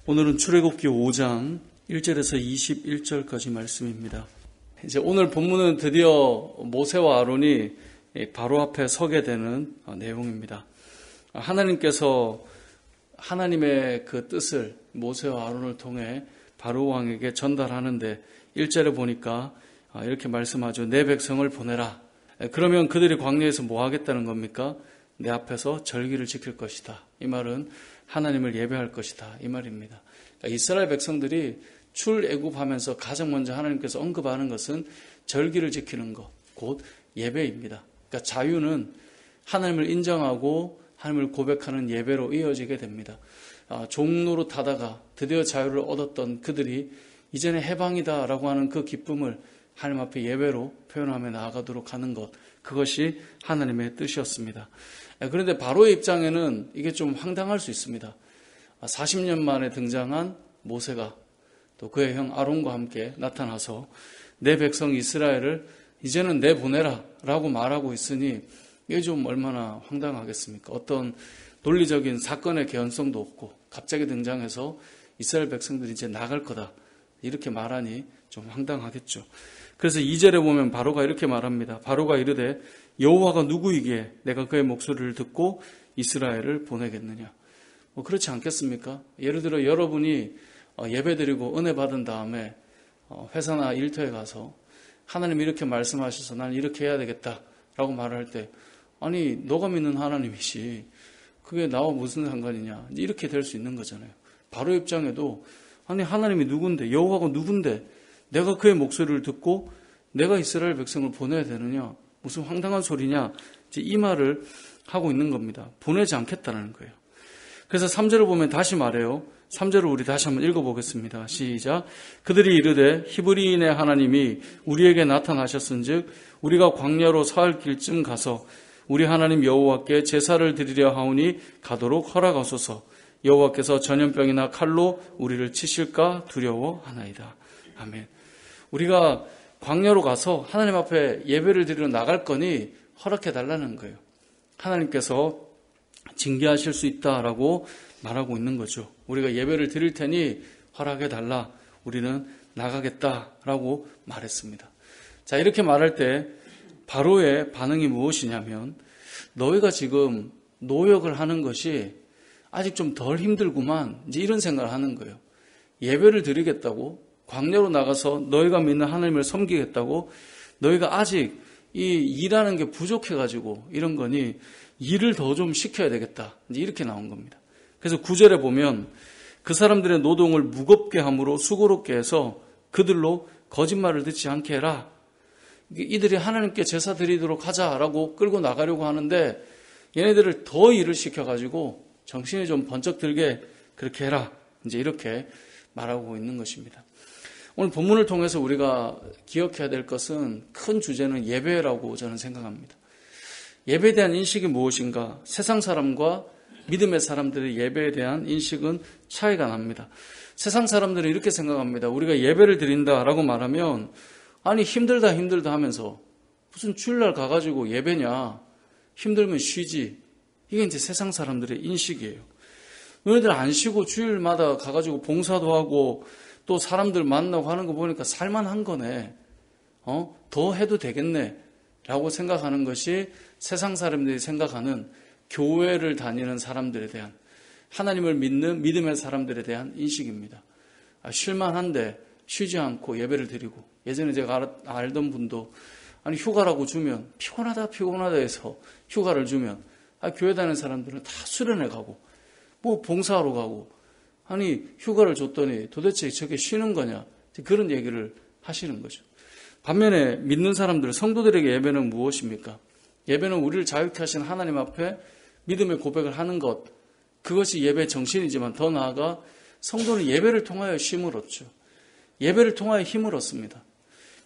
오늘은 출애굽기 5장 1절에서 21절까지 말씀입니다. 이제 오늘 본문은 드디어 모세와 아론이 바로 앞에 서게 되는 내용입니다. 하나님께서 하나님의 그 뜻을 모세와 아론을 통해 바로 왕에게 전달하는데 1절에 보니까 이렇게 말씀하죠. 내 백성을 보내라. 그러면 그들이 광야에서 뭐 하겠다는 겁니까? 내 앞에서 절기를 지킬 것이다. 이 말은 하나님을 예배할 것이다. 이 말입니다. 그러니까 이스라엘 백성들이 출애굽하면서 가장 먼저 하나님께서 언급하는 것은 절기를 지키는 것, 곧 예배입니다. 그러니까 자유는 하나님을 인정하고 하나님을 고백하는 예배로 이어지게 됩니다. 종로로 타다가 드디어 자유를 얻었던 그들이 이제는 해방이다라고 하는 그 기쁨을 하나님 앞에 예배로 표현하며 나아가도록 하는 것, 그것이 하나님의 뜻이었습니다. 그런데 바로의 입장에는 이게 좀 황당할 수 있습니다. 40년 만에 등장한 모세가 또 그의 형 아론과 함께 나타나서 내 백성 이스라엘을 이제는 내보내라 라고 말하고 있으니 이게 좀 얼마나 황당하겠습니까? 어떤 논리적인 사건의 개연성도 없고 갑자기 등장해서 이스라엘 백성들이 이제 나갈 거다 이렇게 말하니 좀 황당하겠죠. 그래서 2절에 보면 바로가 이렇게 말합니다. 바로가 이르되 여호와가 누구이기에 내가 그의 목소리를 듣고 이스라엘을 보내겠느냐. 그렇지 않겠습니까? 예를 들어 여러분이 예배드리고 은혜 받은 다음에 회사나 일터에 가서 하나님이 이렇게 말씀하셔서 난 이렇게 해야 되겠다라고 말할 때 아니 너가 믿는 하나님이시 그게 나와 무슨 상관이냐 이렇게 될 수 있는 거잖아요. 바로 입장에도 아니 하나님이 누군데 여호와가 누군데 내가 그의 목소리를 듣고 내가 이스라엘 백성을 보내야 되느냐 무슨 황당한 소리냐 이 말을 하고 있는 겁니다. 보내지 않겠다는 거예요. 그래서 3절을 보면 다시 말해요. 3절을 우리 다시 한번 읽어보겠습니다. 시작. 그들이 이르되 히브리인의 하나님이 우리에게 나타나셨은즉 우리가 광야로 사흘 길쯤 가서 우리 하나님 여호와께 제사를 드리려 하오니 가도록 허락하소서. 여호와께서 전염병이나 칼로 우리를 치실까 두려워하나이다. 아멘. 우리가 광야로 가서 하나님 앞에 예배를 드리러 나갈 거니 허락해 달라는 거예요. 하나님께서 징계하실 수 있다라고 말하고 있는 거죠. 우리가 예배를 드릴 테니 허락해 달라. 우리는 나가겠다라고 말했습니다. 자, 이렇게 말할 때 바로의 반응이 무엇이냐면 너희가 지금 노역을 하는 것이 아직 좀 덜 힘들구만. 이제 이런 생각을 하는 거예요. 예배를 드리겠다고 광야로 나가서 너희가 믿는 하나님을 섬기겠다고 너희가 아직 이 일하는 게 부족해가지고 이런 거니 일을 더 좀 시켜야 되겠다. 이제 이렇게 나온 겁니다. 그래서 9절에 보면 그 사람들의 노동을 무겁게 함으로 수고롭게 해서 그들로 거짓말을 듣지 않게 해라. 이들이 하나님께 제사 드리도록 하자라고 끌고 나가려고 하는데 얘네들을 더 일을 시켜가지고 정신이 좀 번쩍 들게 그렇게 해라. 이제 이렇게 말하고 있는 것입니다. 오늘 본문을 통해서 우리가 기억해야 될 것은 큰 주제는 예배라고 저는 생각합니다. 예배에 대한 인식이 무엇인가? 세상 사람과 믿음의 사람들의 예배에 대한 인식은 차이가 납니다. 세상 사람들은 이렇게 생각합니다. 우리가 예배를 드린다라고 말하면 아니 힘들다 하면서 무슨 주일날 가가지고 예배냐 힘들면 쉬지 이게 이제 세상 사람들의 인식이에요. 너희들 안 쉬고 주일마다 가가지고 봉사도 하고 또 사람들 만나고 하는 거 보니까 살만한 거네. 더 해도 되겠네. 라고 생각하는 것이 세상 사람들이 생각하는 교회를 다니는 사람들에 대한 하나님을 믿는 믿음의 사람들에 대한 인식입니다. 쉴만한데 쉬지 않고 예배를 드리고 예전에 제가 알던 분도 아니 휴가라고 주면 피곤하다 해서 휴가를 주면 교회 다니는 사람들은 다 수련회 가고 뭐 봉사하러 가고 아니 휴가를 줬더니 도대체 저게 쉬는 거냐 그런 얘기를 하시는 거죠. 반면에 믿는 사람들 성도들에게 예배는 무엇입니까? 예배는 우리를 자유케 하신 하나님 앞에 믿음의 고백을 하는 것 그것이 예배의 정신이지만 더 나아가 성도는 예배를 통하여 쉼을 얻죠. 예배를 통하여 힘을 얻습니다.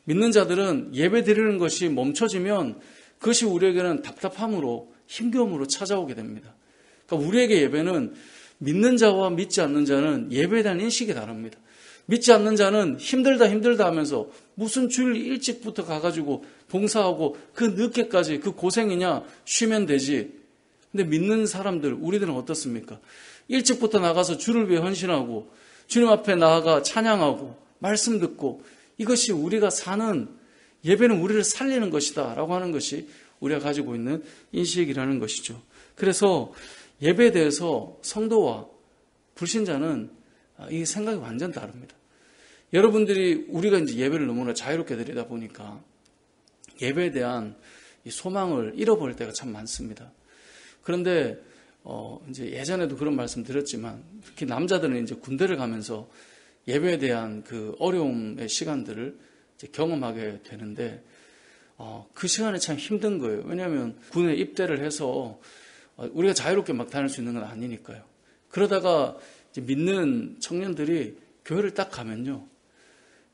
믿는 자들은 예배 드리는 것이 멈춰지면 그것이 우리에게는 답답함으로 힘겨움으로 찾아오게 됩니다. 그러니까 우리에게 예배는 믿는 자와 믿지 않는 자는 예배에 대한 인식이 다릅니다. 믿지 않는 자는 힘들다 하면서 무슨 주일 일찍부터 가가지고 봉사하고 그 늦게까지 그 고생이냐 쉬면 되지. 근데 믿는 사람들 우리들은 어떻습니까? 일찍부터 나가서 주를 위해 헌신하고 주님 앞에 나아가 찬양하고 말씀 듣고 이것이 우리가 사는 예배는 우리를 살리는 것이다 라고 하는 것이 우리가 가지고 있는 인식이라는 것이죠. 그래서 예배에 대해서 성도와 불신자는 이 생각이 완전 다릅니다. 여러분들이 우리가 이제 예배를 너무나 자유롭게 드리다 보니까 예배에 대한 이 소망을 잃어버릴 때가 참 많습니다. 그런데 이제 예전에도 그런 말씀 드렸지만 특히 남자들은 이제 군대를 가면서 예배에 대한 그 어려움의 시간들을 이제 경험하게 되는데 그 시간이 참 힘든 거예요. 왜냐하면 군에 입대를 해서 우리가 자유롭게 막 다닐 수 있는 건 아니니까요. 그러다가 이제 믿는 청년들이 교회를 딱 가면요,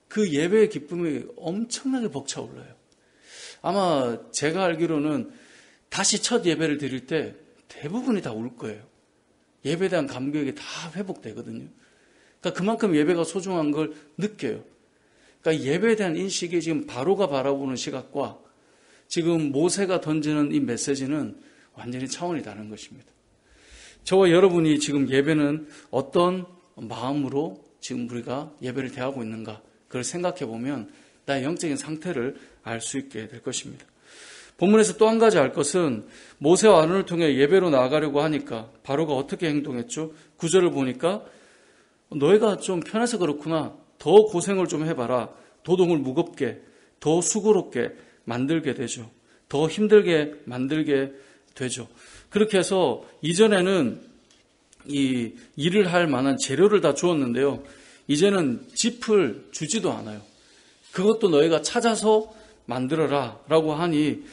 그 예배의 기쁨이 엄청나게 벅차올라요. 아마 제가 알기로는 다시 첫 예배를 드릴 때 대부분이 다 울 거예요. 예배에 대한 감격이 다 회복되거든요. 그러니까 그만큼 예배가 소중한 걸 느껴요. 그러니까 예배에 대한 인식이 지금 바로가 바라보는 시각과 지금 모세가 던지는 이 메시지는 완전히 차원이 다른 것입니다. 저와 여러분이 지금 예배는 어떤 마음으로 지금 우리가 예배를 대하고 있는가, 그걸 생각해 보면 나의 영적인 상태를 알 수 있게 될 것입니다. 본문에서 또 한 가지 알 것은 모세와 아론을 통해 예배로 나아가려고 하니까 바로가 어떻게 행동했죠? 9절을 보니까 너희가 좀 편해서 그렇구나. 더 고생을 좀 해봐라. 도동을 무겁게, 더 수고롭게 만들게 되죠. 더 힘들게 만들게 되죠. 그렇게 해서 이전에는 이 일을 할 만한 재료를 다 주었는데요, 이제는 짚을 주지도 않아요. 그것도 너희가 찾아서 만들어라 라고 하니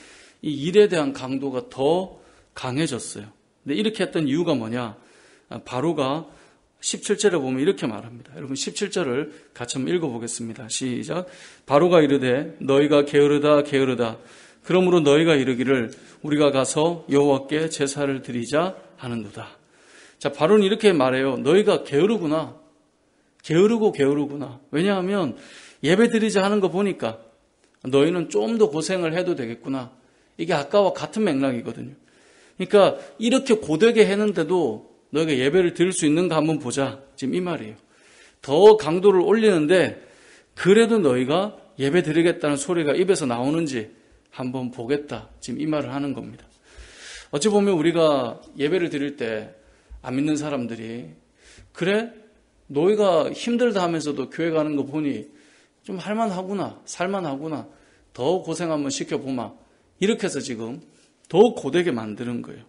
이 일에 대한 강도가 더 강해졌어요. 근데 이렇게 했던 이유가 뭐냐? 바로가 17절에 보면 이렇게 말합니다. 여러분 17절을 같이 한번 읽어보겠습니다. 시작. 바로가 이르되 너희가 게으르다 게으르다. 그러므로 너희가 이르기를 우리가 가서 여호와께 제사를 드리자 하는도다. 자, 바로는 이렇게 말해요. 너희가 게으르구나. 게으르구나. 왜냐하면 예배 드리자 하는 거 보니까 너희는 좀 더 고생을 해도 되겠구나. 이게 아까와 같은 맥락이거든요. 그러니까 이렇게 고되게 했는데도 너희가 예배를 드릴 수 있는가 한번 보자. 지금 이 말이에요. 더 강도를 올리는데 그래도 너희가 예배 드리겠다는 소리가 입에서 나오는지 한번 보겠다. 지금 이 말을 하는 겁니다. 어찌 보면 우리가 예배를 드릴 때 안 믿는 사람들이 그래? 너희가 힘들다 하면서도 교회 가는 거 보니 좀 할만하구나, 살만하구나, 더 고생 한번 시켜보마. 이렇게 해서 지금 더 고되게 만드는 거예요.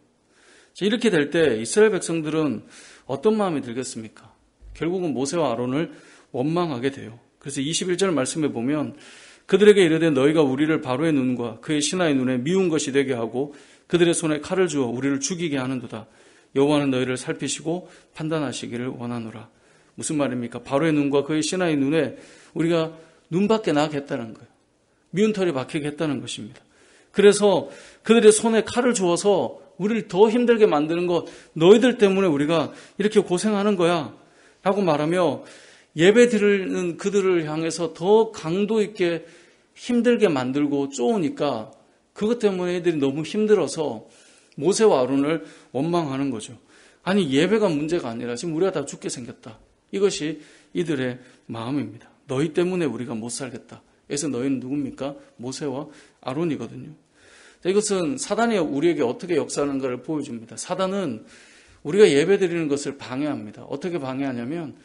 이렇게 될 때 이스라엘 백성들은 어떤 마음이 들겠습니까? 결국은 모세와 아론을 원망하게 돼요. 그래서 21절 말씀에 보면 그들에게 이르되 너희가 우리를 바로의 눈과 그의 신하의 눈에 미운 것이 되게 하고 그들의 손에 칼을 주어 우리를 죽이게 하는도다. 여호와는 너희를 살피시고 판단하시기를 원하노라. 무슨 말입니까? 바로의 눈과 그의 신하의 눈에 우리가 눈밖에 나게 했다는 거예요. 미운 털이 박히게 했다는 것입니다. 그래서 그들의 손에 칼을 주어서 우리를 더 힘들게 만드는 것, 너희들 때문에 우리가 이렇게 고생하는 거야 라고 말하며 예배 드리는 그들을 향해서 더 강도 있게 힘들게 만들고 쪼으니까 그것 때문에 애들이 너무 힘들어서 모세와 아론을 원망하는 거죠. 아니 예배가 문제가 아니라 지금 우리가 다 죽게 생겼다. 이것이 이들의 마음입니다. 너희 때문에 우리가 못 살겠다. 그래서 너희는 누굽니까? 모세와 아론이거든요. 이것은 사단이 우리에게 어떻게 역사하는가를 보여줍니다. 사단은 우리가 예배 드리는 것을 방해합니다. 어떻게 방해하냐면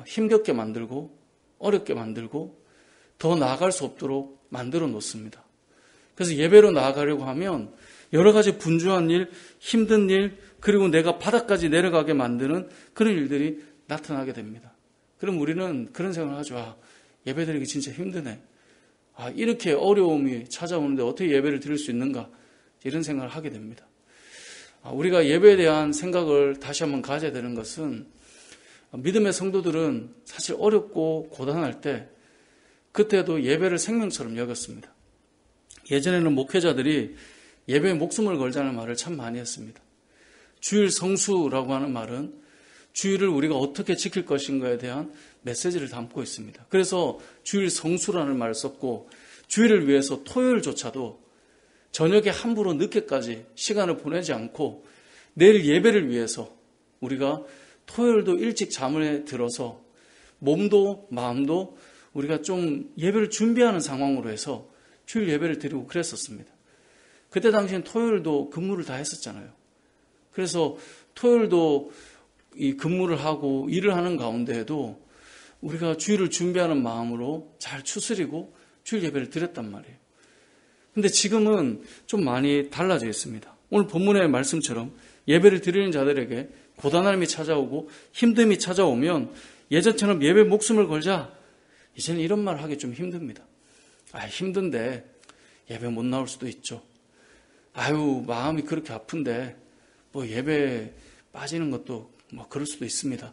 힘겹게 만들고 어렵게 만들고 더 나아갈 수 없도록 만들어 놓습니다. 그래서 예배로 나아가려고 하면 여러 가지 분주한 일, 힘든 일, 그리고 내가 바닥까지 내려가게 만드는 그런 일들이 나타나게 됩니다. 그럼 우리는 그런 생각을 하죠. 예배 드리기 진짜 힘드네. 이렇게 어려움이 찾아오는데 어떻게 예배를 드릴 수 있는가? 이런 생각을 하게 됩니다. 우리가 예배에 대한 생각을 다시 한번 가져야 되는 것은 믿음의 성도들은 사실 어렵고 고단할 때 그때도 예배를 생명처럼 여겼습니다. 예전에는 목회자들이 예배에 목숨을 걸자는 말을 참 많이 했습니다. 주일 성수라고 하는 말은 주일을 우리가 어떻게 지킬 것인가에 대한 메시지를 담고 있습니다. 그래서 주일 성수라는 말을 썼고 주일을 위해서 토요일조차도 저녁에 함부로 늦게까지 시간을 보내지 않고 내일 예배를 위해서 우리가 토요일도 일찍 잠을 들어서 몸도 마음도 우리가 좀 예배를 준비하는 상황으로 해서 주일 예배를 드리고 그랬었습니다. 그때 당시엔 토요일도 근무를 다 했었잖아요. 그래서 토요일도 이 근무를 하고 일을 하는 가운데에도 우리가 주일을 준비하는 마음으로 잘 추스리고 주일 예배를 드렸단 말이에요. 근데 지금은 좀 많이 달라져 있습니다. 오늘 본문의 말씀처럼 예배를 드리는 자들에게 고단함이 찾아오고 힘듦이 찾아오면 예전처럼 예배 목숨을 걸자, 이제는 이런 말 하기 좀 힘듭니다. 힘든데 예배 못 나올 수도 있죠. 마음이 그렇게 아픈데 뭐 예배 빠지는 것도 뭐 그럴 수도 있습니다.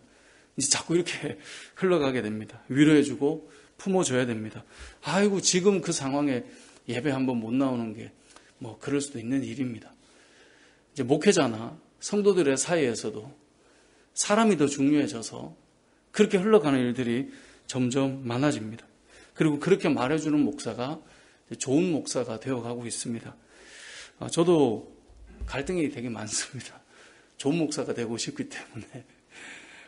이제 자꾸 이렇게 흘러가게 됩니다. 위로해주고 품어줘야 됩니다. 지금 그 상황에 예배 한번 못 나오는 게 뭐 그럴 수도 있는 일입니다. 이제 목회자나 성도들의 사이에서도 사람이 더 중요해져서 그렇게 흘러가는 일들이 점점 많아집니다. 그리고 그렇게 말해주는 목사가 좋은 목사가 되어가고 있습니다. 저도 갈등이 되게 많습니다. 좋은 목사가 되고 싶기 때문에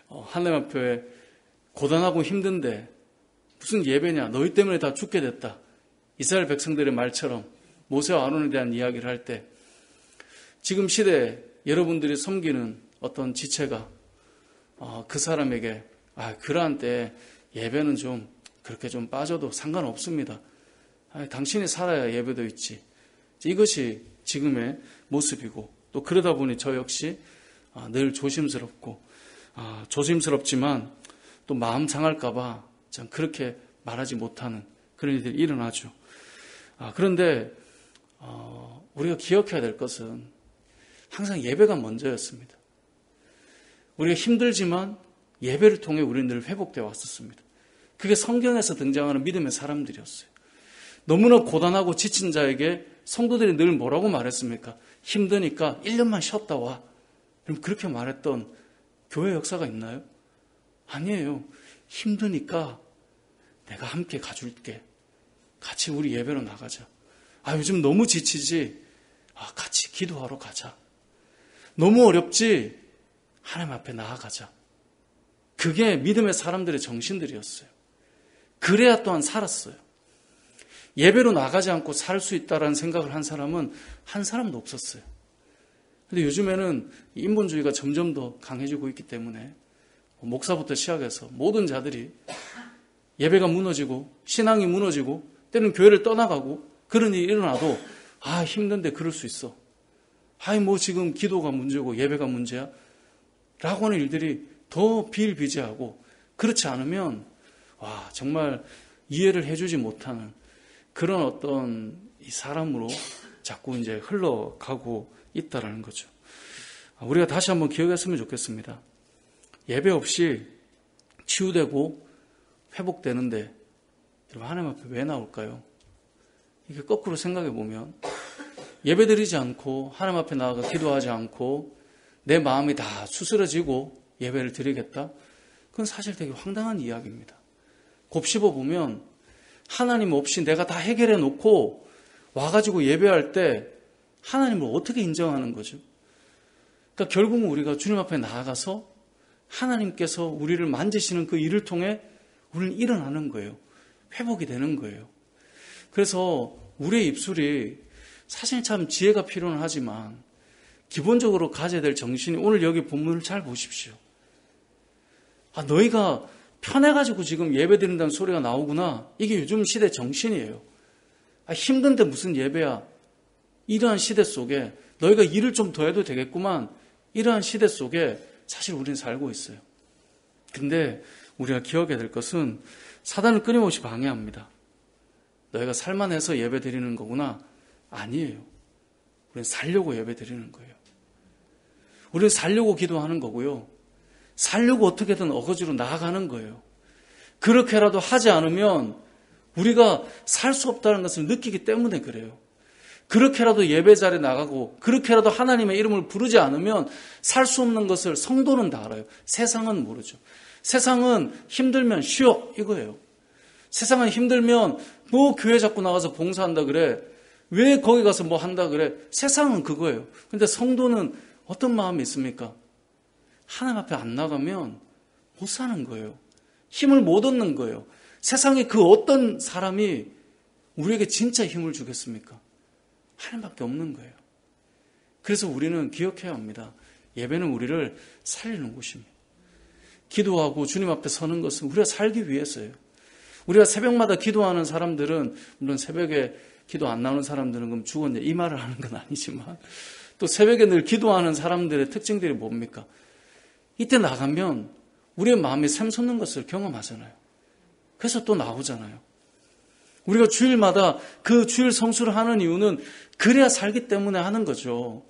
하나님 앞에 고단하고 힘든데 무슨 예배냐, 너희 때문에 다 죽게 됐다. 이스라엘 백성들의 말처럼 모세와 아론에 대한 이야기를 할 때 지금 시대에 여러분들이 섬기는 어떤 지체가 그 사람에게 그러한 때 예배는 좀 그렇게 좀 빠져도 상관없습니다. 당신이 살아야 예배도 있지. 이것이 지금의 모습이고, 또 그러다 보니 저 역시 늘 조심스럽고 조심스럽지만 또 마음 상할까 봐 참 그렇게 말하지 못하는 그런 일들이 일어나죠. 그런데 우리가 기억해야 될 것은 항상 예배가 먼저였습니다. 우리가 힘들지만 예배를 통해 우리는 늘 회복되어 왔었습니다. 그게 성경에서 등장하는 믿음의 사람들이었어요. 너무나 고단하고 지친 자에게 성도들이 늘 뭐라고 말했습니까? 힘드니까 1년만 쉬었다 와. 그럼 그렇게 말했던 교회 역사가 있나요? 아니에요. 힘드니까 내가 함께 가줄게. 같이 우리 예배로 나가자. 요즘 너무 지치지? 같이 기도하러 가자. 너무 어렵지? 하나님 앞에 나아가자. 그게 믿음의 사람들의 정신들이었어요. 그래야 또한 살았어요. 예배로 나가지 않고 살 수 있다라는 생각을 한 사람은 한 사람도 없었어요. 근데 요즘에는 인본주의가 점점 더 강해지고 있기 때문에 목사부터 시작해서 모든 자들이 예배가 무너지고 신앙이 무너지고 때는 교회를 떠나가고 그런 일이 일어나도 힘든데 그럴 수 있어. 뭐 지금 기도가 문제고 예배가 문제야? 라고 하는 일들이 더 비일비재하고, 그렇지 않으면 정말 이해를 해주지 못하는 그런 어떤 이 사람으로 자꾸 이제 흘러가고 있다라는 거죠. 우리가 다시 한번 기억했으면 좋겠습니다. 예배 없이 치유되고 회복되는데 여러분 하나님 앞에 왜 나올까요? 이게 거꾸로 생각해 보면 예배 드리지 않고 하나님 앞에 나아가 기도하지 않고 내 마음이 다 추스러지고 예배를 드리겠다? 그건 사실 되게 황당한 이야기입니다. 곱씹어 보면 하나님 없이 내가 다 해결해 놓고 와가지고 예배할 때 하나님을 어떻게 인정하는 거죠? 그러니까 결국은 우리가 주님 앞에 나아가서 하나님께서 우리를 만지시는 그 일을 통해 우리는 일어나는 거예요. 회복이 되는 거예요. 그래서 우리의 입술이 사실 참 지혜가 필요는 하지만 기본적으로 가져야 될 정신이, 오늘 여기 본문을 잘 보십시오. 너희가 편해가지고 지금 예배 드린다는 소리가 나오구나. 이게 요즘 시대 정신이에요. 힘든데 무슨 예배야. 이러한 시대 속에 너희가 일을 좀 더 해도 되겠구만. 이러한 시대 속에 사실 우리는 살고 있어요. 근데 우리가 기억해야 될 것은 사단을 끊임없이 방해합니다. 너희가 살만해서 예배 드리는 거구나. 아니에요. 우리는 살려고 예배 드리는 거예요. 우리는 살려고 기도하는 거고요. 살려고 어떻게든 어거지로 나아가는 거예요. 그렇게라도 하지 않으면 우리가 살 수 없다는 것을 느끼기 때문에 그래요. 그렇게라도 예배 자리에 나가고 그렇게라도 하나님의 이름을 부르지 않으면 살 수 없는 것을 성도는 다 알아요. 세상은 모르죠. 세상은 힘들면 쉬어 이거예요. 세상은 힘들면 뭐 교회 자꾸 나가서 봉사한다 그래. 왜 거기 가서 뭐 한다 그래. 세상은 그거예요. 근데 성도는 어떤 마음이 있습니까? 하나님 앞에 안 나가면 못 사는 거예요. 힘을 못 얻는 거예요. 세상에 그 어떤 사람이 우리에게 진짜 힘을 주겠습니까? 하나님밖에 없는 거예요. 그래서 우리는 기억해야 합니다. 예배는 우리를 살리는 곳입니다. 기도하고 주님 앞에 서는 것은 우리가 살기 위해서예요. 우리가 새벽마다 기도하는 사람들은, 물론 새벽에 기도 안 나오는 사람들은 그럼 죽었냐 이 말을 하는 건 아니지만, 또 새벽에 늘 기도하는 사람들의 특징들이 뭡니까? 이때 나가면 우리의 마음이 샘솟는 것을 경험하잖아요. 그래서 또 나오잖아요. 우리가 주일마다 그 주일 성수를 하는 이유는 그래야 살기 때문에 하는 거죠.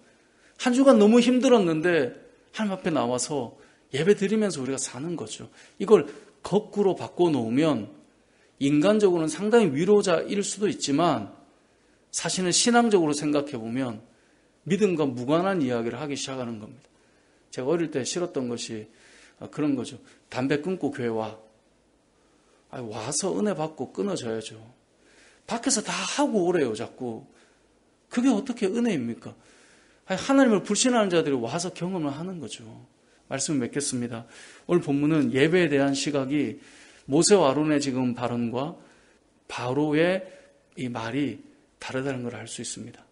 한 주간 너무 힘들었는데 하나님 앞에 나와서 예배 드리면서 우리가 사는 거죠. 이걸 거꾸로 바꿔놓으면 인간적으로는 상당히 위로자일 수도 있지만 사실은 신앙적으로 생각해보면 믿음과 무관한 이야기를 하기 시작하는 겁니다. 제가 어릴 때 싫었던 것이 그런 거죠. 담배 끊고 교회 와. 와서 은혜 받고 끊어져야죠. 밖에서 다 하고 오래요, 자꾸. 그게 어떻게 은혜입니까? 하나님을 불신하는 자들이 와서 경험을 하는 거죠. 말씀을 맺겠습니다. 오늘 본문은 예배에 대한 시각이 모세와 아론의 지금 발언과 바로의 이 말이 다르다는 걸 알 수 있습니다.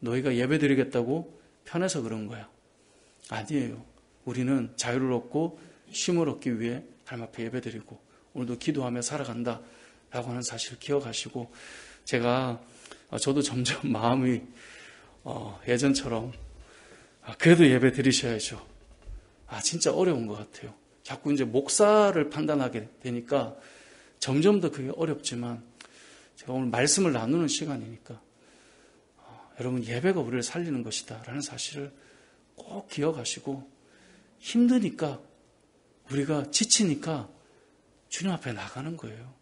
너희가 예배 드리겠다고 편해서 그런 거야. 아니에요. 우리는 자유를 얻고 쉼을 얻기 위해 하나님 앞에 예배 드리고 오늘도 기도하며 살아간다 라고 하는 사실을 기억하시고, 저도 점점 마음이 예전처럼 그래도 예배 드리셔야죠. 진짜 어려운 것 같아요. 자꾸 이제 목사를 판단하게 되니까 점점 더 그게 어렵지만, 제가 오늘 말씀을 나누는 시간이니까 여러분, 예배가 우리를 살리는 것이다 라는 사실을 꼭 기억하시고, 힘드니까, 우리가 지치니까 주님 앞에 나가는 거예요.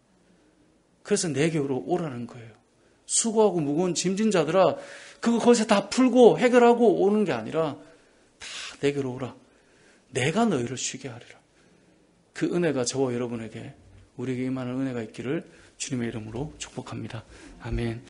그래서 내게로 오라는 거예요. 수고하고 무거운 짐진 자들아, 그거 거기서 다 풀고 해결하고 오는 게 아니라 다 내게로 오라. 내가 너희를 쉬게 하리라. 그 은혜가 저와 여러분에게, 우리에게 임하는 은혜가 있기를 주님의 이름으로 축복합니다. 아멘.